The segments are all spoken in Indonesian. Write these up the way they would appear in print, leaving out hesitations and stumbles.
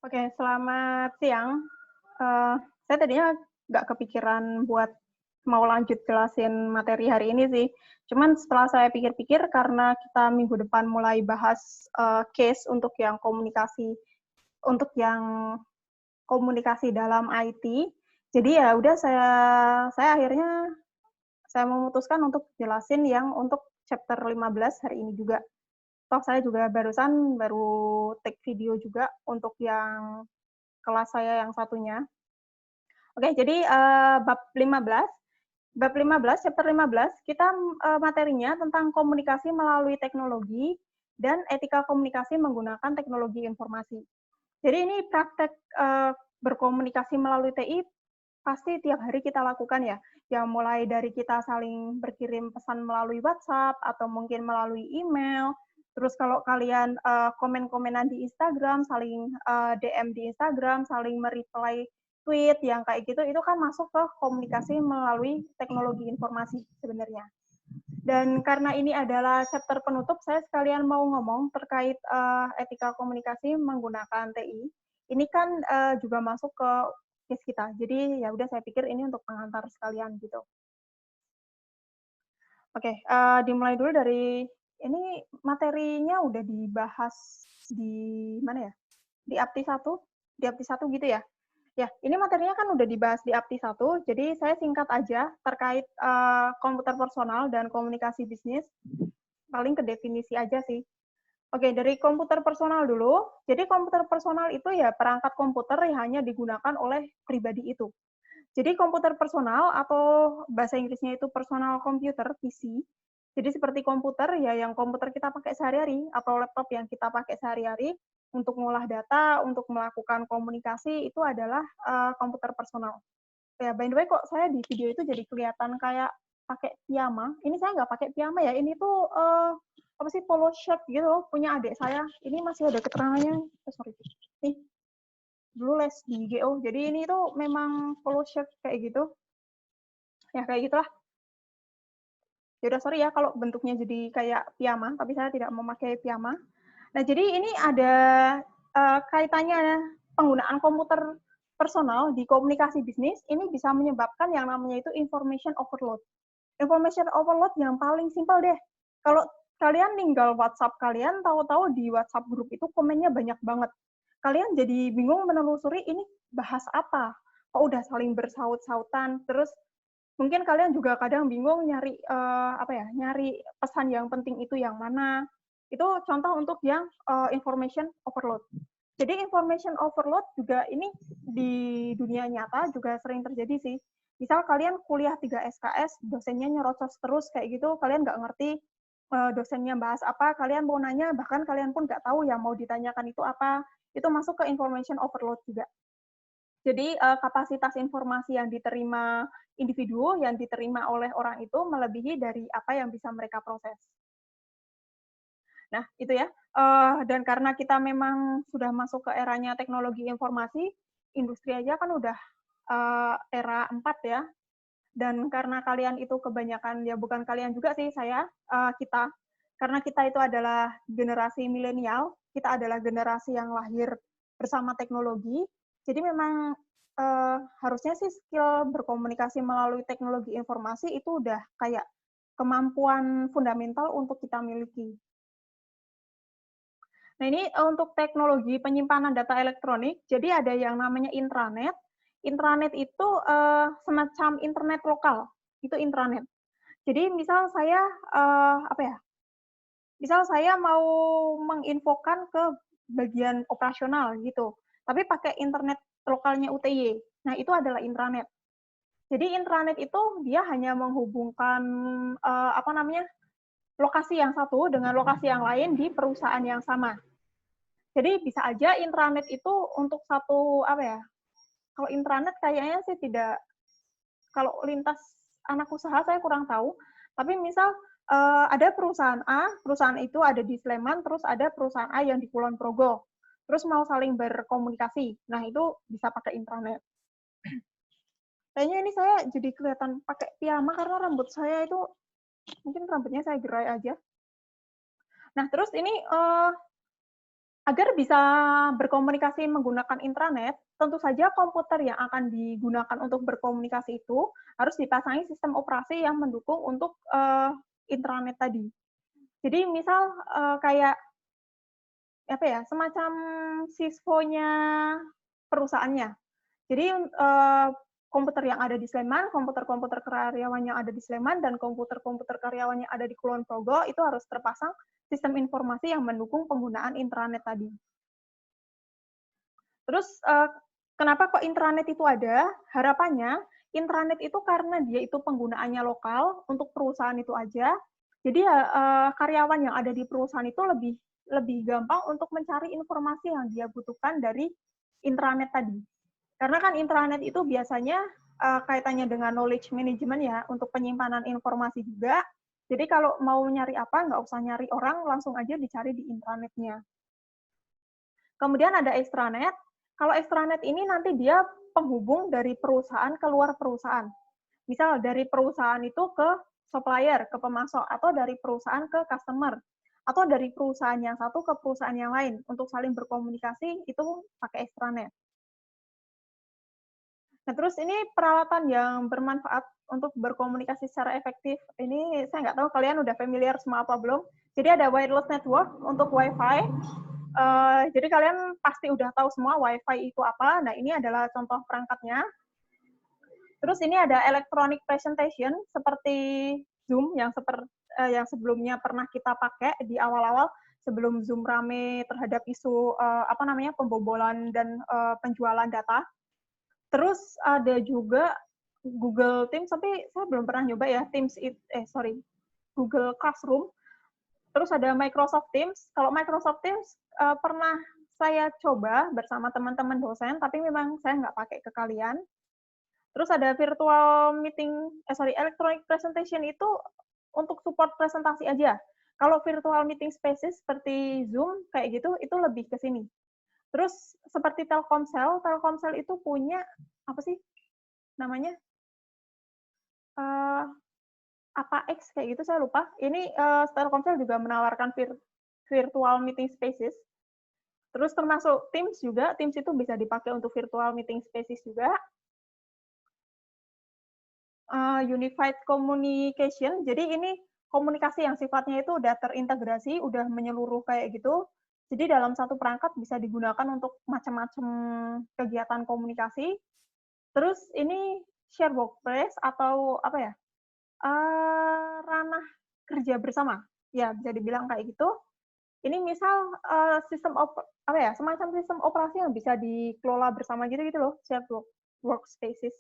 Oke, selamat siang. Saya tadinya nggak kepikiran buat mau lanjut jelasin materi hari ini sih. Cuman setelah saya pikir-pikir karena kita minggu depan mulai bahas case untuk yang komunikasi dalam IT. Jadi ya udah saya akhirnya saya memutuskan untuk jelasin yang untuk chapter 15 hari ini juga. Toh saya juga baru take video juga untuk yang kelas saya yang satunya. Oke, jadi bab 15, chapter 15, kita materinya tentang komunikasi melalui teknologi dan etika komunikasi menggunakan teknologi informasi. Jadi ini praktek berkomunikasi melalui TI pasti tiap hari kita lakukan ya. Ya mulai dari kita saling berkirim pesan melalui WhatsApp atau mungkin melalui email. Terus kalau kalian komen-komenan di Instagram, saling DM di Instagram, saling mereply tweet yang kayak gitu, itu kan masuk ke komunikasi melalui teknologi informasi sebenarnya. Dan karena ini adalah chapter penutup, saya sekalian mau ngomong terkait etika komunikasi menggunakan TI. Ini kan juga masuk ke case kita. Jadi ya udah saya pikir ini untuk pengantar sekalian gitu. Oke, dimulai dulu dari ini materinya udah dibahas di mana ya? Di APTI 1, di APTI 1 gitu ya? Ya, ini materinya kan udah dibahas di APTI 1, jadi saya singkat aja terkait komputer personal dan komunikasi bisnis, paling ke definisi aja sih. Oke, dari komputer personal dulu. Jadi komputer personal itu ya perangkat komputer yang hanya digunakan oleh pribadi itu. Jadi komputer personal atau bahasa Inggrisnya itu personal computer, PC. Jadi seperti komputer ya yang komputer kita pakai sehari-hari atau laptop yang kita pakai sehari-hari untuk mengolah data, untuk melakukan komunikasi itu adalah komputer personal. Ya, by the way kok saya di video itu jadi kelihatan kayak pakai piyama. Ini saya nggak pakai piyama ya. Ini tuh apa sih polo shirt gitu punya adik saya. Ini masih ada keterangannya. Oh, sorry. Nih, dulu les di GO. Jadi ini tuh memang polo shirt kayak gitu. Ya kayak gitulah. Ya udah sorry ya kalau bentuknya jadi kayak piyama, tapi saya tidak memakai piyama. Nah, jadi ini ada kaitannya penggunaan komputer personal di komunikasi bisnis, ini bisa menyebabkan yang namanya itu information overload. Information overload yang paling simpel deh. Kalau kalian tinggal WhatsApp kalian, tahu-tahu di WhatsApp grup itu komennya banyak banget. Kalian jadi bingung menelusuri ini bahas apa. Kok udah saling bersaut-sautan, terus mungkin kalian juga kadang bingung nyari nyari pesan yang penting itu yang mana. Itu contoh untuk yang information overload. Jadi information overload juga ini di dunia nyata juga sering terjadi sih. Misal kalian kuliah 3 SKS, dosennya nyerocos terus kayak gitu, kalian nggak ngerti dosennya bahas apa, kalian mau nanya, bahkan kalian pun nggak tahu yang mau ditanyakan itu apa, itu masuk ke information overload juga. Jadi kapasitas informasi yang diterima individu, yang diterima oleh orang itu melebihi dari apa yang bisa mereka proses. Nah, itu ya. Dan karena kita memang sudah masuk ke eranya teknologi informasi, industri aja kan udah era 4 ya. Dan karena kalian itu kebanyakan, ya bukan kalian juga sih, saya, kita. Karena kita itu adalah generasi milenial, kita adalah generasi yang lahir bersama teknologi. Jadi memang harusnya sih skill berkomunikasi melalui teknologi informasi itu udah kayak kemampuan fundamental untuk kita miliki. Nah, ini untuk teknologi penyimpanan data elektronik, jadi ada yang namanya intranet. Intranet itu semacam internet lokal, itu intranet. Jadi misal saya apa ya? Misal saya mau menginfokan ke bagian operasional gitu, tapi pakai internet lokalnya UTY. Nah, itu adalah intranet. Jadi intranet itu dia hanya menghubungkan apa namanya? Lokasi yang satu dengan lokasi yang lain di perusahaan yang sama. Jadi bisa aja intranet itu untuk satu apa ya? Kalau intranet kayaknya sih tidak, kalau lintas anak usaha saya kurang tahu. Tapi misal ada perusahaan A, perusahaan itu ada di Sleman, terus ada perusahaan A yang di Kulon Progo. Terus mau saling berkomunikasi. Nah, itu bisa pakai intranet. Kayaknya ini saya jadi kelihatan pakai piyama karena rambut saya itu mungkin rambutnya saya gerai aja. Nah, terus ini Agar bisa berkomunikasi menggunakan intranet, tentu saja komputer yang akan digunakan untuk berkomunikasi itu harus dipasangi sistem operasi yang mendukung untuk intranet tadi. Jadi misal kayak apa ya, semacam sisfonya perusahaannya. Jadi komputer yang ada di Sleman, komputer-komputer karyawan yang ada di Sleman, dan komputer-komputer karyawan yang ada di Kulon Progo itu harus terpasang sistem informasi yang mendukung penggunaan intranet tadi. Terus kenapa kok intranet itu ada? Harapannya intranet itu karena dia itu penggunaannya lokal untuk perusahaan itu aja. Jadi karyawan yang ada di perusahaan itu lebih gampang untuk mencari informasi yang dia butuhkan dari intranet tadi. Karena kan intranet itu biasanya kaitannya dengan knowledge management ya, untuk penyimpanan informasi juga. Jadi kalau mau nyari apa, nggak usah nyari orang, langsung aja dicari di intranetnya. Kemudian ada extranet. Kalau extranet ini nanti dia penghubung dari perusahaan ke luar perusahaan. Misal dari perusahaan itu ke supplier, ke pemasok, atau dari perusahaan ke customer, atau dari perusahaan yang satu ke perusahaan yang lain. Untuk saling berkomunikasi itu pakai extranet. Nah, terus ini peralatan yang bermanfaat untuk berkomunikasi secara efektif. Ini saya nggak tahu kalian udah familiar semua apa belum. Jadi ada wireless network untuk Wi-Fi. Jadi kalian pasti udah tahu semua Wi-Fi itu apa. Nah, ini adalah contoh perangkatnya. Terus ini ada electronic presentation seperti Zoom yang sebelumnya pernah kita pakai di awal-awal sebelum Zoom rame terhadap isu pembobolan dan penjualan data. Terus ada juga Google Teams, tapi saya belum pernah nyoba ya, Google Classroom. Terus ada Microsoft Teams. Kalau Microsoft Teams pernah saya coba bersama teman-teman dosen, tapi memang saya nggak pakai ke kalian. Terus ada electronic presentation itu untuk support presentasi aja. Kalau virtual meeting spaces seperti Zoom kayak gitu, itu lebih ke sini. Terus seperti Telkomsel itu punya apa sih namanya? Apa X kayak gitu saya lupa. Ini Telkomsel juga menawarkan virtual meeting spaces. Terus termasuk Teams juga. Teams itu bisa dipakai untuk virtual meeting spaces juga. Unified communication. Jadi ini komunikasi yang sifatnya itu udah terintegrasi, udah menyeluruh kayak gitu. Jadi dalam satu perangkat bisa digunakan untuk macam-macam kegiatan komunikasi. Terus ini share workplace atau apa ya? Ranah kerja bersama. Ya, bisa dibilang kayak gitu. Ini misal semacam sistem operasi yang bisa dikelola bersama gitu loh, shared workspaces.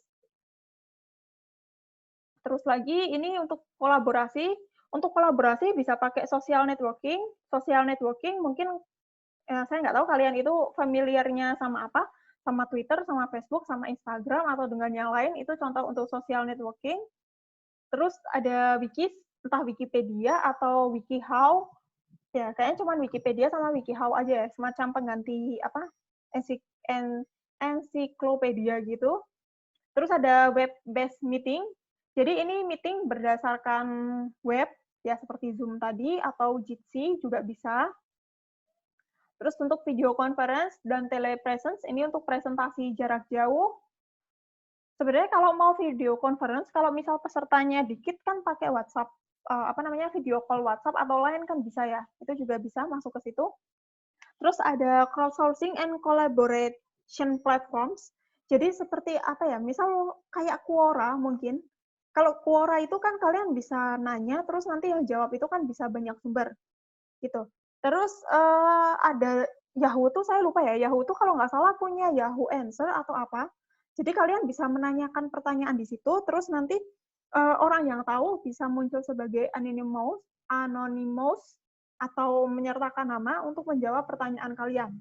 Terus lagi ini untuk kolaborasi. Untuk kolaborasi bisa pakai social networking. Social networking mungkin saya nggak tahu kalian itu familiarnya sama apa, sama Twitter, sama Facebook, sama Instagram, atau dengan yang lain, itu contoh untuk social networking. Terus ada wikis, entah Wikipedia atau WikiHow. Ya, kayaknya cuma Wikipedia sama WikiHow aja ya, semacam pengganti ensiklopedia gitu. Terus ada web-based meeting. Jadi ini meeting berdasarkan web, ya seperti Zoom tadi, atau Jitsi juga bisa. Terus untuk video conference dan telepresence, ini untuk presentasi jarak jauh. Sebenarnya kalau mau video conference, kalau misal pesertanya dikit kan pakai WhatsApp, video call WhatsApp atau lain kan bisa ya. Itu juga bisa masuk ke situ. Terus ada crowdsourcing and collaboration platforms. Jadi seperti apa ya, misal kayak Quora mungkin. Kalau Quora itu kan kalian bisa nanya, terus nanti yang jawab itu kan bisa banyak sumber. Gitu. Terus ada Yahoo tuh, saya lupa ya, Yahoo tuh kalau nggak salah punya Yahoo Answer atau apa. Jadi kalian bisa menanyakan pertanyaan di situ, terus nanti orang yang tahu bisa muncul sebagai anonymous atau menyertakan nama untuk menjawab pertanyaan kalian.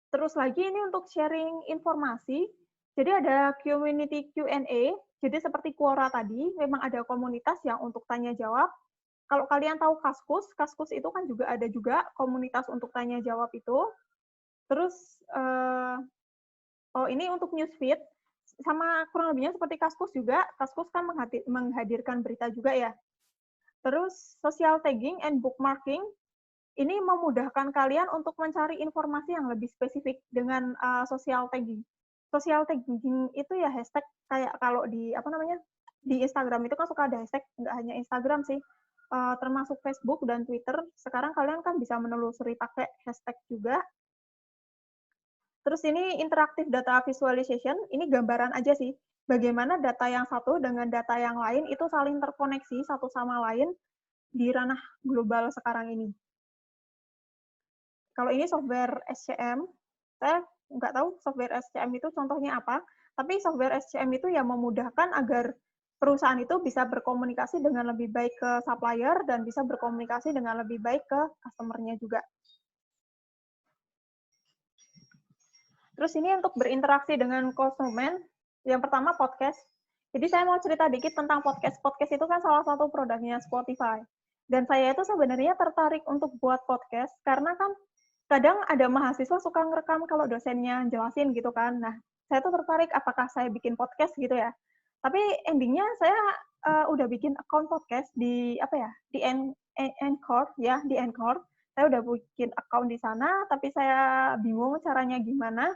Terus lagi ini untuk sharing informasi, jadi ada community Q&A, jadi seperti Quora tadi, memang ada komunitas yang untuk tanya jawab. Kalau kalian tahu Kaskus itu kan juga ada juga komunitas untuk tanya jawab itu. Terus, ini untuk newsfeed, sama kurang lebihnya seperti Kaskus juga, Kaskus kan menghadirkan berita juga ya. Terus social tagging and bookmarking, ini memudahkan kalian untuk mencari informasi yang lebih spesifik dengan social tagging. Social tagging itu ya hashtag kayak kalau di apa namanya di Instagram itu kan suka ada hashtag, nggak hanya Instagram sih, termasuk Facebook dan Twitter. Sekarang kalian kan bisa menelusuri pakai hashtag juga. Terus ini interactive data visualization, ini gambaran aja sih, bagaimana data yang satu dengan data yang lain itu saling terkoneksi satu sama lain di ranah global sekarang ini. Kalau ini software SCM, saya nggak tahu software SCM itu contohnya apa, tapi software SCM itu ya memudahkan agar perusahaan itu bisa berkomunikasi dengan lebih baik ke supplier dan bisa berkomunikasi dengan lebih baik ke customer-nya juga. Terus ini untuk berinteraksi dengan konsumen, yang pertama podcast. Jadi saya mau cerita dikit tentang podcast. Podcast itu kan salah satu produknya Spotify. Dan saya itu sebenarnya tertarik untuk buat podcast, karena kan kadang ada mahasiswa suka ngerekam kalau dosennya jelasin gitu kan. Nah, saya tuh tertarik apakah saya bikin podcast gitu ya. Tapi endingnya saya udah bikin account podcast di apa ya, di Anchor ya, di Anchor. Saya udah bikin account di sana, tapi saya bingung caranya gimana.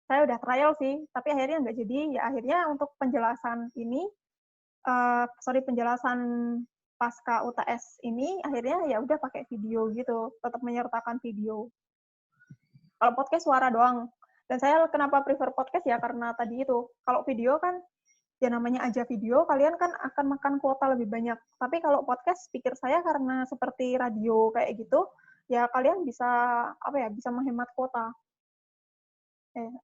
Saya udah trial sih, tapi akhirnya nggak jadi. Ya akhirnya untuk penjelasan ini, penjelasan pasca UTS ini, akhirnya ya udah pakai video gitu, tetap menyertakan video. Kalau podcast suara doang. Dan saya kenapa prefer podcast ya karena tadi itu. Kalau video kan ya namanya aja video, kalian kan akan makan kuota lebih banyak. Tapi kalau podcast pikir saya karena seperti radio kayak gitu, ya kalian bisa apa ya, bisa menghemat kuota.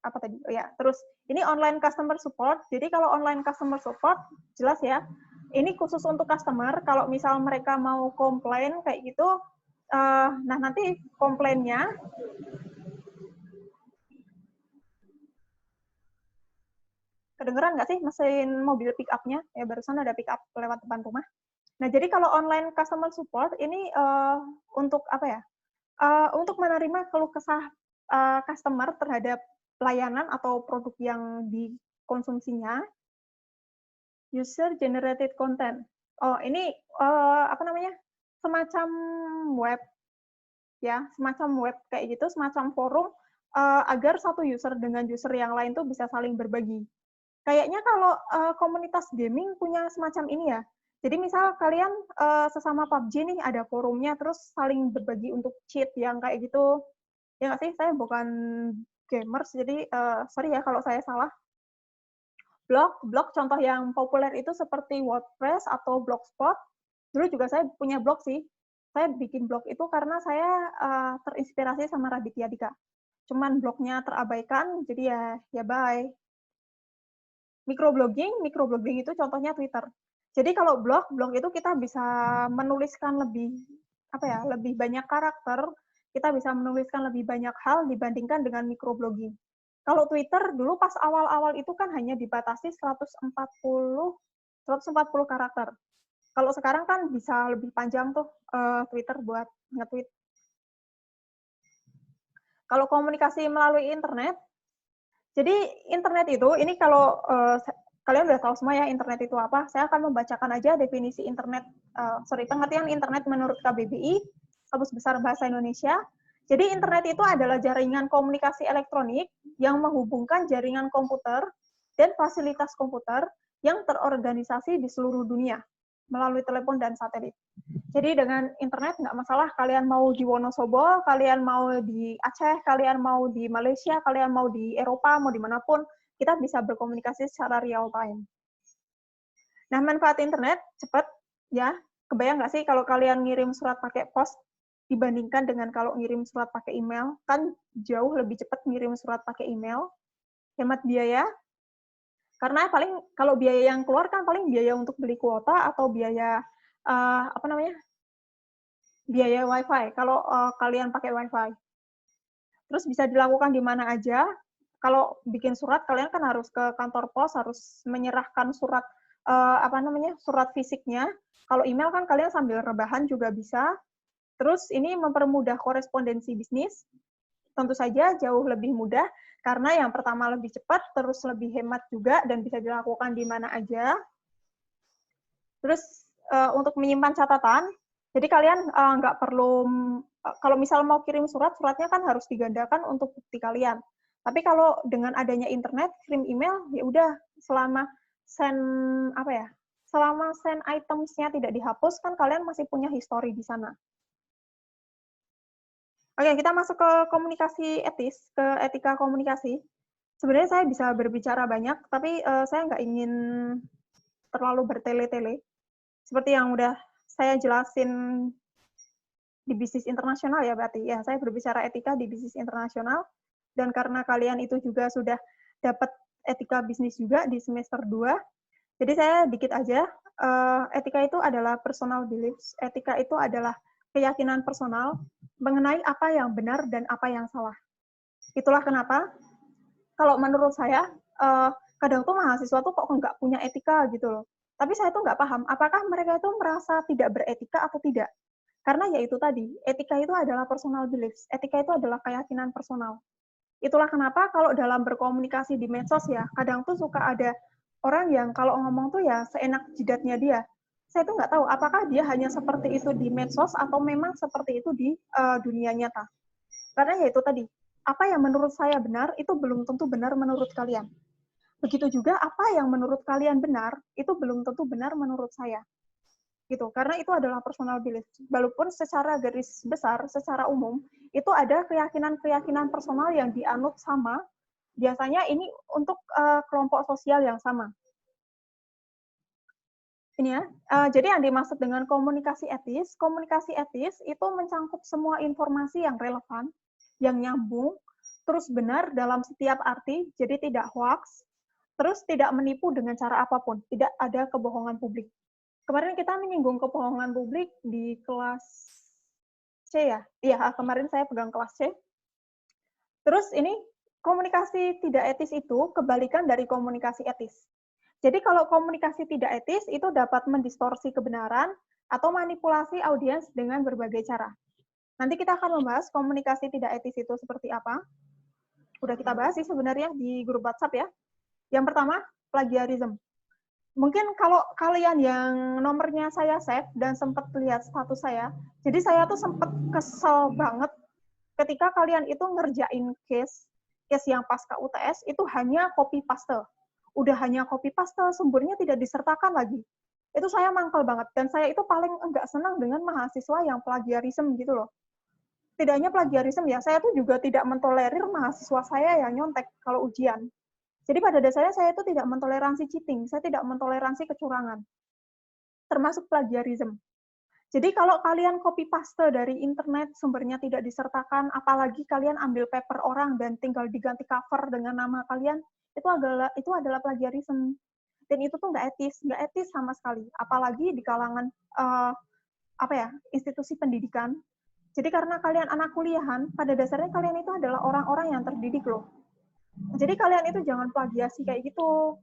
Apa tadi? Oh ya, terus ini online customer support. Jadi kalau online customer support jelas ya. Ini khusus untuk customer. Kalau misal mereka mau komplain kayak gitu, nah nanti komplainnya kedengeran nggak sih mesin mobil pick up-nya? Ya barusan ada pick up lewat depan rumah. Nah jadi kalau online customer support ini untuk apa ya? Untuk menerima keluh kesah customer terhadap pelayanan atau produk yang dikonsumsinya, user generated content. Oh, ini apa namanya? Semacam web ya, semacam web kayak gitu, semacam forum agar satu user dengan user yang lain tuh bisa saling berbagi. Kayaknya kalau komunitas gaming punya semacam ini ya. Jadi misal kalian sesama PUBG nih ada forumnya terus saling berbagi untuk cheat yang kayak gitu. Ya nggak sih, saya bukan gamers, jadi sorry ya kalau saya salah. Blog contoh yang populer itu seperti WordPress atau Blogspot. Dulu juga saya punya blog sih. Saya bikin blog itu karena saya terinspirasi sama Raditya Dika. Cuman blognya terabaikan, jadi ya bye. Microblogging itu contohnya Twitter. Jadi kalau blog itu kita bisa menuliskan lebih banyak karakter, kita bisa menuliskan lebih banyak hal dibandingkan dengan microblogging. Kalau Twitter dulu pas awal-awal itu kan hanya dibatasi 140 karakter. Kalau sekarang kan bisa lebih panjang tuh Twitter buat nge-tweet. Kalau komunikasi melalui internet, jadi internet itu, ini kalau kalian udah tahu semua ya internet itu apa, saya akan membacakan aja definisi internet, pengertian internet menurut KBBI, Kamus Besar Bahasa Indonesia. Jadi internet itu adalah jaringan komunikasi elektronik yang menghubungkan jaringan komputer dan fasilitas komputer yang terorganisasi di seluruh dunia melalui telepon dan satelit. Jadi dengan internet nggak masalah, kalian mau di Wonosobo, kalian mau di Aceh, kalian mau di Malaysia, kalian mau di Eropa, mau dimanapun, kita bisa berkomunikasi secara real time. Nah, manfaat internet cepat, ya. Kebayang nggak sih kalau kalian ngirim surat pakai pos dibandingkan dengan kalau ngirim surat pakai email? Kan jauh lebih cepat ngirim surat pakai email, hemat biaya, karena paling kalau biaya yang keluar kan paling biaya untuk beli kuota atau biaya biaya WiFi kalau kalian pakai WiFi. Terus bisa dilakukan di mana aja. Kalau bikin surat kalian kan harus ke kantor pos, harus menyerahkan surat surat fisiknya. Kalau email kan kalian sambil rebahan juga bisa. Terus ini mempermudah korespondensi bisnis. Tentu saja jauh lebih mudah karena yang pertama lebih cepat, terus lebih hemat juga dan bisa dilakukan di mana aja. Terus untuk menyimpan catatan, Jadi kalian nggak perlu, kalau misal mau kirim surat, suratnya kan harus digandakan untuk bukti kalian. Tapi kalau dengan adanya internet, kirim email, ya udah selama send apa ya, selama send items-nya tidak dihapus, kan kalian masih punya history di sana. Oke, kita masuk ke komunikasi etis, ke etika komunikasi. Sebenarnya saya bisa berbicara banyak, tapi saya nggak ingin terlalu bertele-tele. Seperti yang udah saya jelasin di bisnis internasional ya berarti. Ya, saya berbicara etika di bisnis internasional, dan karena kalian itu juga sudah dapat etika bisnis juga di semester 2, jadi saya dikit aja, etika itu adalah personal beliefs, etika itu adalah keyakinan personal mengenai apa yang benar dan apa yang salah. Itulah kenapa, kalau menurut saya, kadang tuh mahasiswa tuh kok nggak punya etika gitu loh. Tapi saya tuh nggak paham, apakah mereka itu merasa tidak beretika atau tidak. Karena ya itu tadi, etika itu adalah personal beliefs, etika itu adalah keyakinan personal. Itulah kenapa kalau dalam berkomunikasi di medsos ya, kadang tuh suka ada orang yang kalau ngomong tuh ya seenak jidatnya dia. Saya tuh nggak tahu apakah dia hanya seperti itu di medsos atau memang seperti itu di dunia nyata. Karena ya itu tadi, apa yang menurut saya benar itu belum tentu benar menurut kalian. Begitu juga apa yang menurut kalian benar itu belum tentu benar menurut saya. Gitu. Karena itu adalah personal belief. Walaupun secara garis besar, secara umum, itu ada keyakinan-keyakinan personal yang dianut sama, biasanya ini untuk kelompok sosial yang sama. Ini ya, jadi yang dimaksud dengan komunikasi etis itu mencangkup semua informasi yang relevan, yang nyambung, terus benar dalam setiap arti, jadi tidak hoax, terus tidak menipu dengan cara apapun, tidak ada kebohongan publik. Kemarin kita menyinggung kebohongan publik di kelas C ya? Iya, kemarin saya pegang kelas C. Terus ini, komunikasi tidak etis itu kebalikan dari komunikasi etis. Jadi kalau komunikasi tidak etis itu dapat mendistorsi kebenaran atau manipulasi audiens dengan berbagai cara. Nanti kita akan membahas komunikasi tidak etis itu seperti apa. Udah kita bahas sih sebenarnya di grup WhatsApp ya. Yang pertama, plagiarism. Mungkin kalau kalian yang nomornya saya save dan sempat lihat status saya, jadi saya tuh sempat kesel banget ketika kalian itu ngerjain case yang pasca UTS itu hanya copy paste. Udah hanya copy paste, sumbernya tidak disertakan lagi. Itu saya mangkel banget, dan saya itu paling enggak senang dengan mahasiswa yang plagiarisme gitu loh. Tidak hanya plagiarisme ya, saya tuh juga tidak mentolerir mahasiswa saya yang nyontek kalau ujian. Jadi pada dasarnya saya itu tidak mentoleransi cheating, saya tidak mentoleransi kecurangan, termasuk plagiarisme. Jadi kalau kalian copy paste dari internet, sumbernya tidak disertakan, apalagi kalian ambil paper orang dan tinggal diganti cover dengan nama kalian, itu adalah plagiarisme. Dan itu tuh nggak etis sama sekali. Apalagi di kalangan institusi pendidikan. Jadi karena kalian anak kuliahan, pada dasarnya kalian itu adalah orang-orang yang terdidik loh. Jadi kalian itu jangan plagiasi kayak gitu.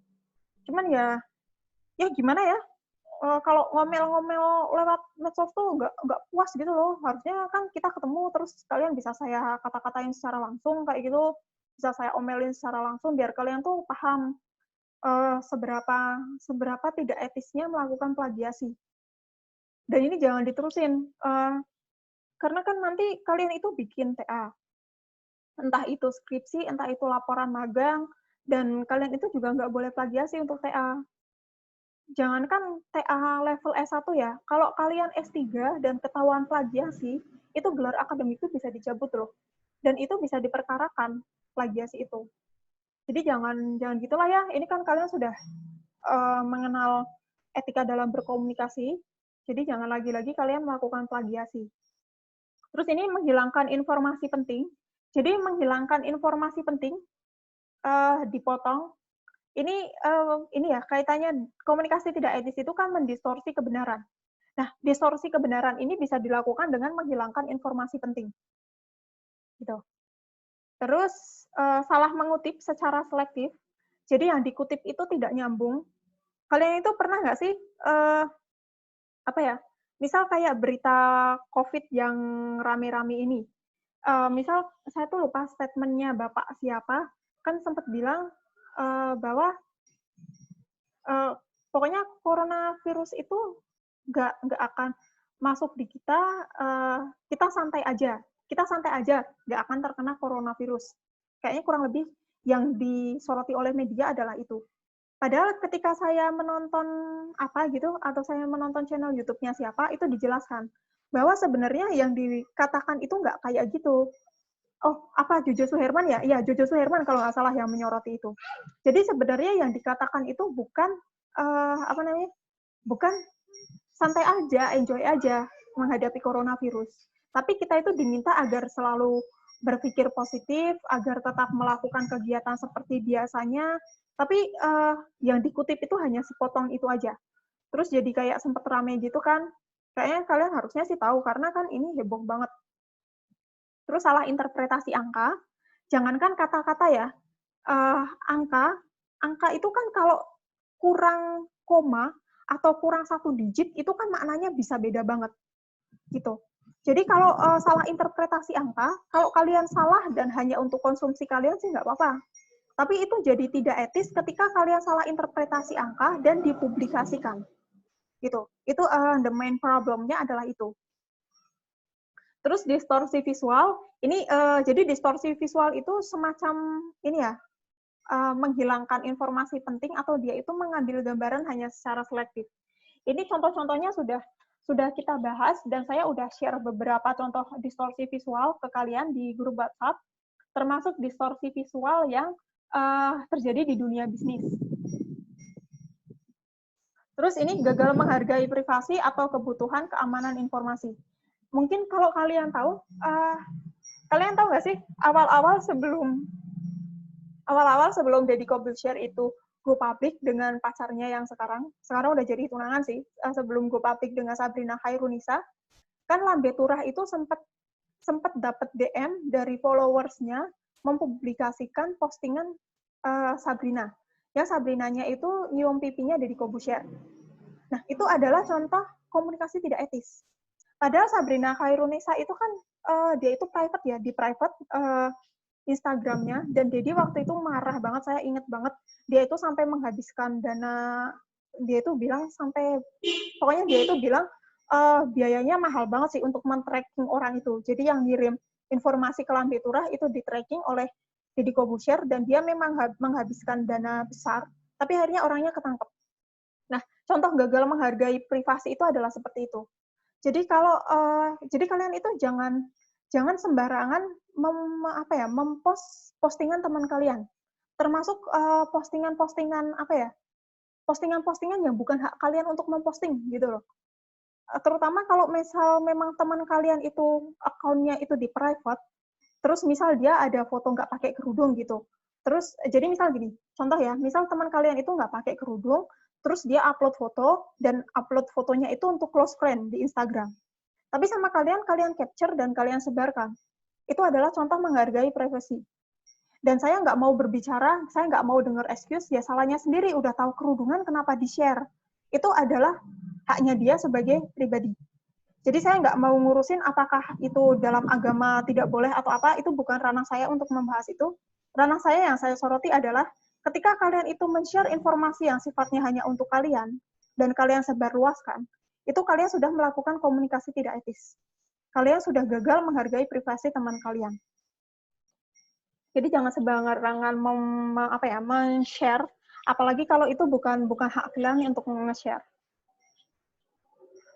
Cuman ya gimana ya, kalau ngomel-ngomel lewat medsos tuh nggak puas gitu loh. Harusnya kan kita ketemu terus kalian bisa saya kata-katain secara langsung kayak gitu, bisa saya omelin secara langsung biar kalian tuh paham seberapa tidak etisnya melakukan plagiasi. Dan ini jangan diterusin, karena kan nanti kalian itu bikin TA, entah itu skripsi, entah itu laporan magang, dan kalian itu juga nggak boleh plagiasi untuk TA. Jangankan TA level S1 ya, kalau kalian S3 dan ketahuan plagiasi, itu gelar akademik itu bisa dicabut loh. Dan itu bisa diperkarakan, plagiasi itu. Jadi jangan gitulah ya, ini kan kalian sudah mengenal etika dalam berkomunikasi, jadi jangan lagi-lagi kalian melakukan plagiasi. Terus ini menghilangkan informasi penting, jadi menghilangkan informasi penting, dipotong, ini ya kaitannya komunikasi tidak etis itu kan mendistorsi kebenaran. Nah, distorsi kebenaran ini bisa dilakukan dengan menghilangkan informasi penting. Gitu. Terus salah mengutip secara selektif. Jadi yang dikutip itu tidak nyambung. Kalian itu pernah nggak sih misal kayak berita COVID yang rame-rame ini. Misal saya tuh lupa statementnya Bapak siapa, kan sempat bilang bahwa pokoknya coronavirus itu nggak akan masuk di kita, kita santai aja, nggak akan terkena coronavirus. Kayaknya kurang lebih yang disoroti oleh media adalah itu. Padahal ketika saya menonton apa gitu, atau saya menonton channel YouTube-nya siapa, itu dijelaskan bahwa sebenarnya yang dikatakan itu nggak kayak gitu. Oh, apa Jojo Suherman ya? Iya, Jojo Suherman kalau nggak salah yang menyoroti itu. Jadi sebenarnya yang dikatakan itu bukan apa namanya? Bukan santai aja, enjoy aja menghadapi coronavirus. Tapi kita itu diminta agar selalu berpikir positif, agar tetap melakukan kegiatan seperti biasanya. Tapi yang dikutip itu hanya sepotong itu aja. Terus jadi kayak sempet rame gitu kan. Kayaknya kalian harusnya sih tahu, karena kan ini heboh banget. Terus salah interpretasi angka, jangankan kata-kata ya, angka itu kan kalau kurang koma atau kurang 1 digit, itu kan maknanya bisa beda banget, gitu. Jadi kalau salah interpretasi angka, kalau kalian salah dan hanya untuk konsumsi kalian sih nggak apa-apa. Tapi itu jadi tidak etis ketika kalian salah interpretasi angka dan dipublikasikan. Gitu. Itu the main problem-nya adalah itu. Terus distorsi visual, ini jadi distorsi visual itu semacam ini ya, menghilangkan informasi penting atau dia itu mengambil gambaran hanya secara selektif. Ini contoh-contohnya sudah kita bahas dan saya udah share beberapa contoh distorsi visual ke kalian di grup WhatsApp, termasuk distorsi visual yang terjadi di dunia bisnis. Terus ini gagal menghargai privasi atau kebutuhan keamanan informasi. Mungkin kalau kalian tahu nggak sih awal-awal sebelum Deddy Corbuzier itu go public dengan pacarnya yang sekarang udah jadi tunangan sih, sebelum go public dengan Sabrina Khairunisa, kan Lambe Turah itu sempat dapat DM dari followersnya mempublikasikan postingan Sabrina. Ya, Sabrinanya itu nyium pipinya Deddy Corbuzier. Nah, itu adalah contoh komunikasi tidak etis. Padahal Sabrina Khairunisa itu kan dia itu private ya, di private Instagramnya, dan Deddy waktu itu marah banget, saya inget banget, dia itu sampai menghabiskan dana, dia itu bilang biayanya mahal banget sih untuk men-tracking orang itu. Jadi yang ngirim informasi ke Lambe Turah itu di-tracking oleh Deddy Corbuzier, dan dia memang menghabiskan dana besar, tapi akhirnya orangnya ketangkep. Nah, contoh gagal menghargai privasi itu adalah seperti itu. Jadi jadi kalian itu jangan sembarangan mempost postingan teman kalian, termasuk postingan-postingan postingan-postingan yang bukan hak kalian untuk memposting gitu loh. Terutama kalau misal memang teman kalian itu akunnya itu di private, terus misal dia ada foto nggak pakai kerudung gitu. Terus jadi misal gini, contoh ya, misal teman kalian itu nggak pakai kerudung, terus dia upload foto dan upload fotonya itu untuk close friend di Instagram. Tapi sama kalian capture dan kalian sebarkan. Itu adalah contoh menghargai privasi. Dan saya nggak mau berbicara, saya nggak mau dengar excuse, ya salahnya sendiri, udah tahu kerudungan, kenapa di-share? Itu adalah haknya dia sebagai pribadi. Jadi saya nggak mau ngurusin apakah itu dalam agama tidak boleh atau apa, itu bukan ranah saya untuk membahas itu. Ranah saya yang saya soroti adalah ketika kalian itu men-share informasi yang sifatnya hanya untuk kalian, dan kalian sebarluaskan, itu kalian sudah melakukan komunikasi tidak etis. Kalian sudah gagal menghargai privasi teman kalian. Jadi jangan sembarangan men-share, apalagi kalau itu bukan hak kalian untuk nge-share.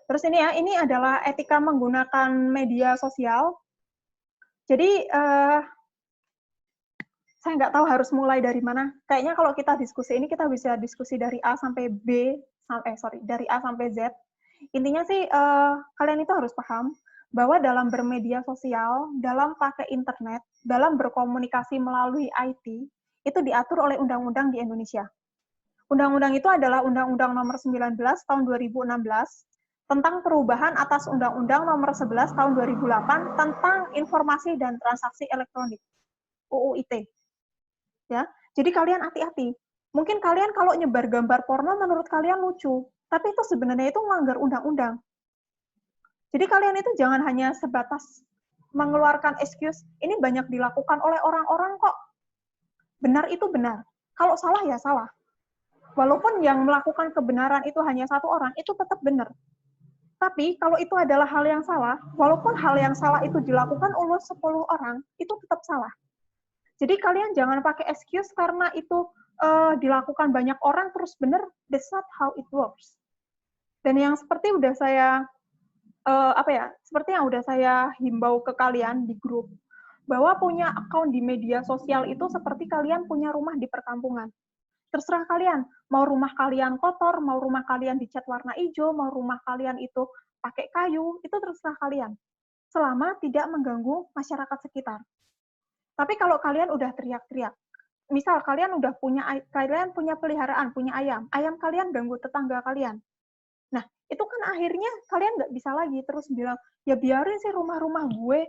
Terus ini adalah etika menggunakan media sosial. Jadi saya nggak tahu harus mulai dari mana. Kayaknya kalau kita diskusi ini, kita bisa diskusi dari A sampai dari A sampai Z. Intinya sih kalian itu harus paham bahwa dalam bermedia sosial, dalam pakai internet, dalam berkomunikasi melalui IT, itu diatur oleh undang-undang di Indonesia. Undang-undang itu adalah Undang-Undang Nomor 19 Tahun 2016 tentang perubahan atas Undang-Undang Nomor 11 Tahun 2008 tentang Informasi dan Transaksi Elektronik, UU ITE. Ya, jadi kalian hati-hati. Mungkin kalian kalau nyebar gambar porno menurut kalian lucu, tapi itu sebenarnya itu melanggar undang-undang. Jadi kalian itu jangan hanya sebatas mengeluarkan excuse, ini banyak dilakukan oleh orang-orang kok. Benar itu benar. Kalau salah ya salah. Walaupun yang melakukan kebenaran itu hanya satu orang, itu tetap benar. Tapi kalau itu adalah hal yang salah, walaupun hal yang salah itu dilakukan oleh 10 orang, itu tetap salah. Jadi kalian jangan pakai excuse karena itu dilakukan banyak orang terus benar, that's not how it works. Dan yang seperti udah saya seperti yang udah saya himbau ke kalian di grup, bahwa punya account di media sosial itu seperti kalian punya rumah di perkampungan. Terserah kalian, mau rumah kalian kotor, mau rumah kalian dicat warna hijau, mau rumah kalian itu pakai kayu, itu terserah kalian. Selama tidak mengganggu masyarakat sekitar. Tapi kalau kalian udah teriak-teriak, misal kalian punya peliharaan, punya ayam kalian ganggu tetangga kalian. Nah, itu kan akhirnya kalian nggak bisa lagi terus bilang, ya biarin sih rumah-rumah gue.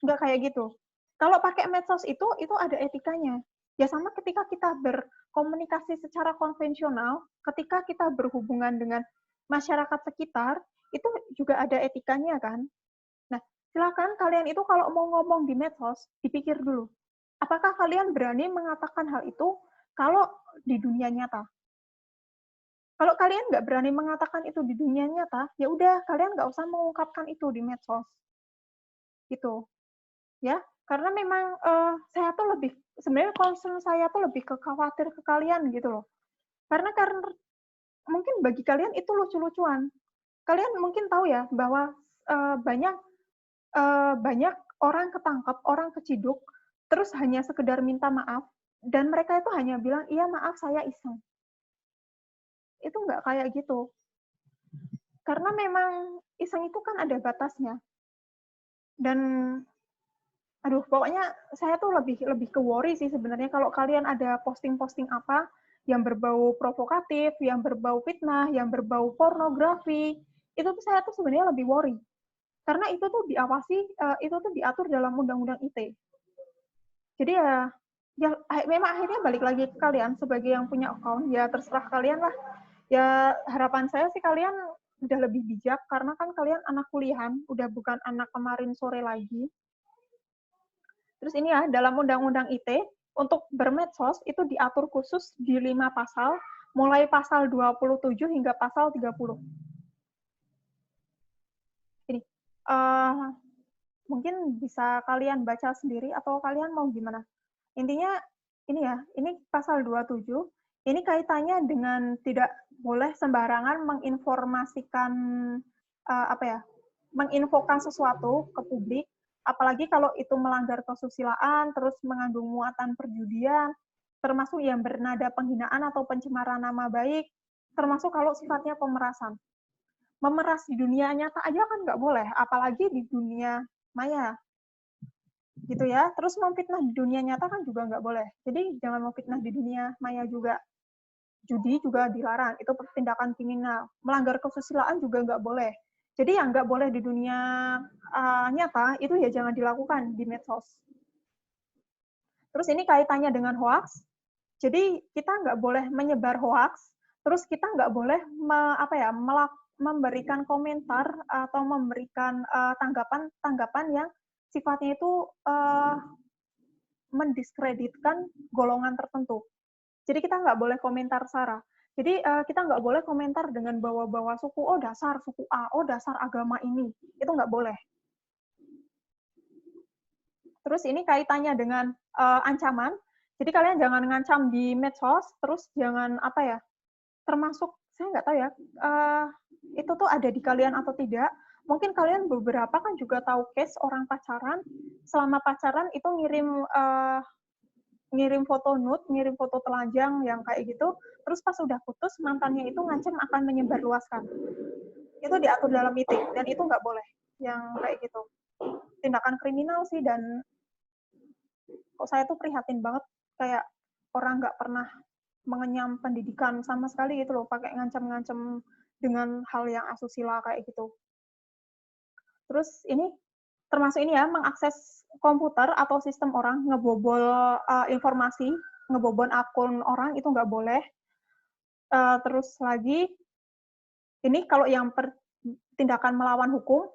Nggak kayak gitu. Kalau pakai medsos itu ada etikanya. Ya sama ketika kita berkomunikasi secara konvensional, ketika kita berhubungan dengan masyarakat sekitar, itu juga ada etikanya kan. Nah, silakan kalian itu kalau mau ngomong di medsos, dipikir dulu. Apakah kalian berani mengatakan hal itu kalau di dunia nyata? Kalau kalian nggak berani mengatakan itu di dunia nyata, ya udah kalian nggak usah mengungkapkan itu di medsos. Gitu. Ya, karena memang saya tuh sebenarnya concern saya tuh lebih ke khawatir ke kalian gitu loh. Karena mungkin bagi kalian itu lucu-lucuan. Kalian mungkin tahu ya bahwa banyak banyak orang ketangkep, orang keciduk, terus hanya sekedar minta maaf, dan mereka itu hanya bilang, iya maaf saya iseng. Itu nggak kayak gitu. Karena memang iseng itu kan ada batasnya. Dan aduh, pokoknya saya tuh lebih ke worry sih sebenarnya kalau kalian ada posting-posting apa yang berbau provokatif, yang berbau fitnah, yang berbau pornografi, itu tuh saya tuh sebenarnya lebih worry. Karena itu tuh diawasi, itu tuh diatur dalam undang-undang ITE. Jadi ya memang akhirnya balik lagi ke kalian sebagai yang punya account, ya terserah kalian lah. Ya harapan saya sih kalian udah lebih bijak karena kan kalian anak kuliahan, udah bukan anak kemarin sore lagi. Terus ini ya, dalam Undang-Undang ITE, untuk bermedsos itu diatur khusus di 5 pasal, mulai pasal 27 hingga pasal 30. Ini, mungkin bisa kalian baca sendiri atau kalian mau gimana? Intinya ini ya, ini pasal 27, ini kaitannya dengan tidak boleh sembarangan menginformasikan menginfokan sesuatu ke publik, apalagi kalau itu melanggar kesusilaan, terus mengandung muatan perjudian, termasuk yang bernada penghinaan atau pencemaran nama baik, termasuk kalau sifatnya pemerasan. Memeras di dunia nyata aja kan nggak boleh, apalagi di dunia maya. Gitu ya. Terus memfitnah di dunia nyata kan juga nggak boleh. Jadi jangan memfitnah di dunia maya juga. Judi juga dilarang, itu tindakan kriminal. Melanggar kesusilaan juga nggak boleh. Jadi yang nggak boleh di dunia nyata, itu ya jangan dilakukan di medsos. Terus ini kaitannya dengan hoax, jadi kita nggak boleh menyebar hoax, terus kita nggak boleh memberikan komentar atau memberikan tanggapan yang sifatnya itu mendiskreditkan golongan tertentu. Jadi kita nggak boleh komentar sara. Jadi kita nggak boleh komentar dengan bawa-bawa suku, oh dasar suku A, oh dasar agama ini. Itu nggak boleh. Terus ini kaitannya dengan ancaman. Jadi kalian jangan ngancam di medsos, terus jangan termasuk, saya nggak tahu ya, itu tuh ada di kalian atau tidak. Mungkin kalian beberapa kan juga tahu case orang pacaran, selama pacaran itu ngirim foto nude, ngirim foto telanjang yang kayak gitu, terus pas udah putus, mantannya itu ngancam akan menyebarluaskan. Itu diatur dalam ITE, dan itu nggak boleh, yang kayak gitu. Tindakan kriminal sih, dan kok saya tuh prihatin banget, kayak orang nggak pernah mengenyam pendidikan sama sekali gitu loh, pakai ngancam-ngancam dengan hal yang asusila kayak gitu. Terus ini termasuk ini ya, mengakses komputer atau sistem orang, ngebobol informasi, ngebobol akun orang, itu nggak boleh. Terus lagi, ini kalau yang tindakan melawan hukum,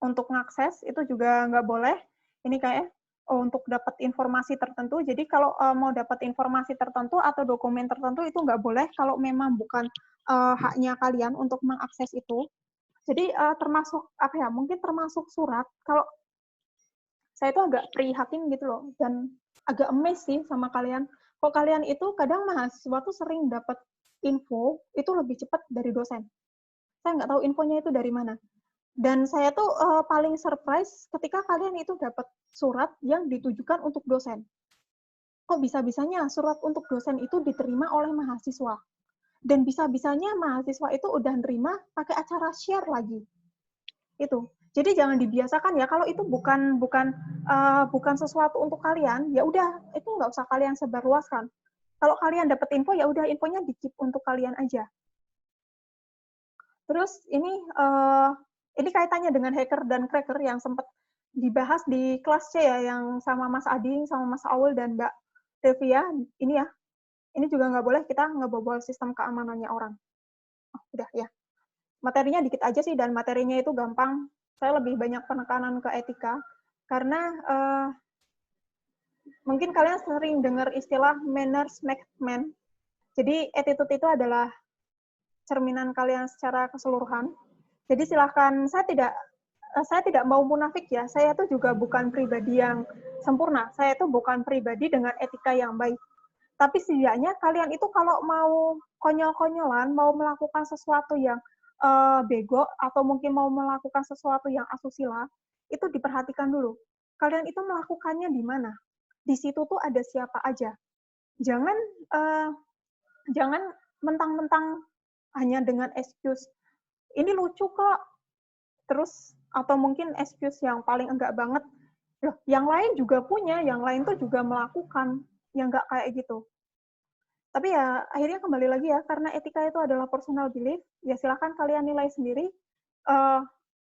untuk mengakses, itu juga nggak boleh. Ini kayak untuk dapat informasi tertentu, jadi kalau mau dapat informasi tertentu atau dokumen tertentu, itu nggak boleh kalau memang bukan haknya kalian untuk mengakses itu. Jadi termasuk apa ya? Mungkin termasuk surat. Kalau saya itu agak prihatin gitu loh, dan agak amazed sih sama kalian. Kok kalian itu kadang mahasiswa tuh sering dapat info itu lebih cepat dari dosen. Saya nggak tahu infonya itu dari mana. Dan saya tuh paling surprise ketika kalian itu dapat surat yang ditujukan untuk dosen. Kok bisa-bisanya surat untuk dosen itu diterima oleh mahasiswa? Dan bisa-bisanya mahasiswa itu udah nerima pakai acara share lagi. Itu. Jadi jangan dibiasakan ya, kalau itu bukan sesuatu untuk kalian, ya udah itu nggak usah kalian sebarluaskan. Kalau kalian dapat info, ya udah infonya di-keep untuk kalian aja. Terus ini kaitannya dengan hacker dan cracker yang sempat dibahas di kelas C ya, yang sama Mas Ading, sama Mas Aul dan Mbak Devia. Ini ya, ini juga nggak boleh kita ngebobol sistem keamanannya orang. Oh, udah ya. Materinya dikit aja sih, dan materinya itu gampang. Saya lebih banyak penekanan ke etika, karena mungkin kalian sering dengar istilah manners make man. Jadi attitude itu adalah cerminan kalian secara keseluruhan. Jadi silahkan, saya tidak mau munafik ya, saya itu juga bukan pribadi yang sempurna, saya itu bukan pribadi dengan etika yang baik. Tapi setidaknya kalian itu kalau mau konyol-konyolan, mau melakukan sesuatu yang bego, atau mungkin mau melakukan sesuatu yang asusila, itu diperhatikan dulu. Kalian itu melakukannya di mana? Di situ tuh ada siapa aja. Jangan uh, jangan mentang-mentang hanya dengan excuse, ini lucu kok, terus atau mungkin excuse yang paling enggak banget, loh, yang lain juga punya, yang lain tuh juga melakukan, yang enggak kayak gitu. Tapi ya akhirnya kembali lagi ya, karena etika itu adalah personal belief, ya silakan kalian nilai sendiri.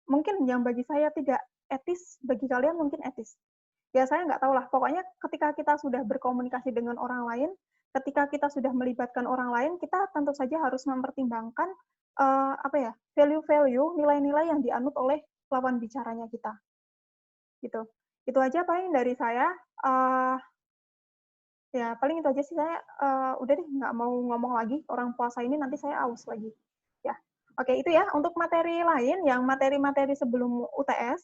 Mungkin yang bagi saya tidak etis, bagi kalian mungkin etis. Ya saya nggak tahu lah, pokoknya ketika kita sudah berkomunikasi dengan orang lain, ketika kita sudah melibatkan orang lain, kita tentu saja harus mempertimbangkan apa ya, value-value, nilai-nilai yang dianut oleh lawan bicaranya kita. Gitu. Itu aja paling dari saya. Ya paling itu aja sih, saya udah deh, nggak mau ngomong lagi, orang puasa ini nanti saya aus lagi. Ya, oke, itu ya untuk materi lain, yang materi-materi sebelum UTS,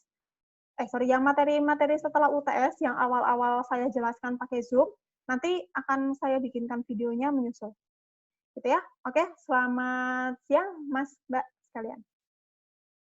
yang materi-materi setelah UTS yang awal-awal saya jelaskan pakai Zoom, nanti akan saya bikinkan videonya menyusul. Gitu ya. Oke, selamat siang Mas, Mbak sekalian.